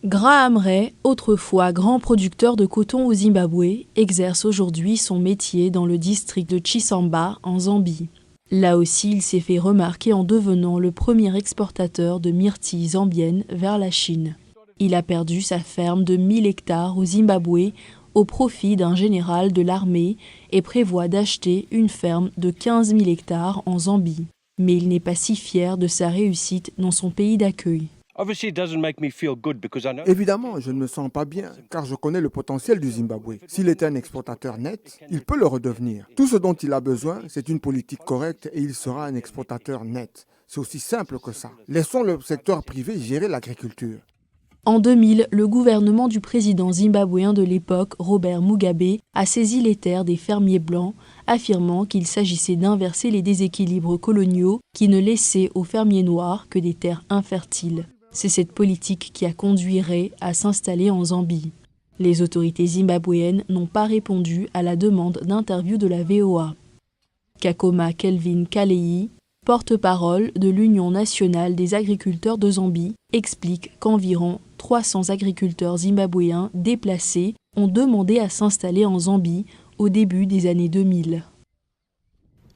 Graham Ray, autrefois grand producteur de coton au Zimbabwe, exerce aujourd'hui son métier dans le district de Chisamba, en Zambie. Là aussi, il s'est fait remarquer en devenant le premier exportateur de myrtilles zambiennes vers la Chine. Il a perdu sa ferme de 1000 hectares au Zimbabwe au profit d'un général de l'armée et prévoit d'acheter une ferme de 15 000 hectares en Zambie. Mais il n'est pas si fier de sa réussite dans son pays d'accueil. Évidemment, je ne me sens pas bien, car je connais le potentiel du Zimbabwe. S'il était un exportateur net, il peut le redevenir. Tout ce dont il a besoin, c'est une politique correcte et il sera un exportateur net. C'est aussi simple que ça. Laissons le secteur privé gérer l'agriculture. En 2000, le gouvernement du président zimbabwéen de l'époque, Robert Mugabe, a saisi les terres des fermiers blancs, affirmant qu'il s'agissait d'inverser les déséquilibres coloniaux qui ne laissaient aux fermiers noirs que des terres infertiles. C'est cette politique qui a conduit Ray à s'installer en Zambie. Les autorités zimbabwéennes n'ont pas répondu à la demande d'interview de la VOA. Kakoma Kelvin Kaleyi, porte-parole de l'Union nationale des agriculteurs de Zambie, explique qu'environ 300 agriculteurs zimbabwéens déplacés ont demandé à s'installer en Zambie au début des années 2000.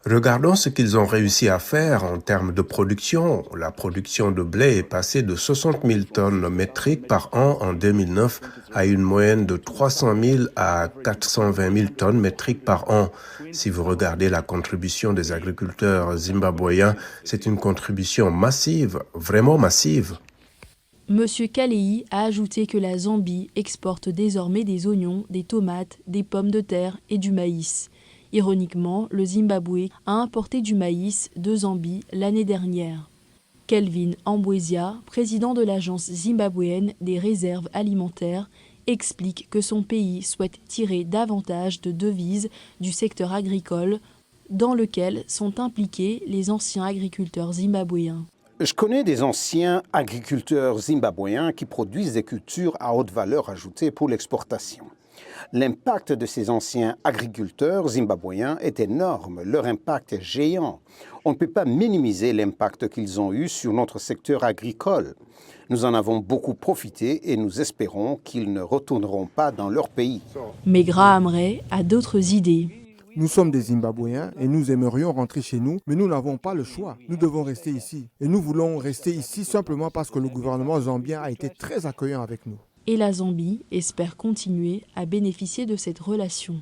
Regardons ce qu'ils ont réussi à faire en termes de production. La production de blé est passée de 60 000 tonnes métriques par an en 2009 à une moyenne de 300 000 à 420 000 tonnes métriques par an. Si vous regardez la contribution des agriculteurs zimbabwéens, c'est une contribution massive, vraiment massive. M. Kaleyi a ajouté que la Zambie exporte désormais des oignons, des tomates, des pommes de terre et du maïs. Ironiquement, le Zimbabwe a importé du maïs de Zambie l'année dernière. Kelvin Ambwesia, président de l'agence zimbabwéenne des réserves alimentaires, explique que son pays souhaite tirer davantage de devises du secteur agricole dans lequel sont impliqués les anciens agriculteurs zimbabwéens. Je connais des anciens agriculteurs zimbabwéens qui produisent des cultures à haute valeur ajoutée pour l'exportation. L'impact de ces anciens agriculteurs zimbabwéens est énorme, leur impact est géant. On ne peut pas minimiser l'impact qu'ils ont eu sur notre secteur agricole. Nous en avons beaucoup profité et nous espérons qu'ils ne retourneront pas dans leur pays. Mais Graham Ray a d'autres idées. Nous sommes des Zimbabwéens et nous aimerions rentrer chez nous, mais nous n'avons pas le choix. Nous devons rester ici. Et nous voulons rester ici simplement parce que le gouvernement zambien a été très accueillant avec nous. Et la Zambie espère continuer à bénéficier de cette relation.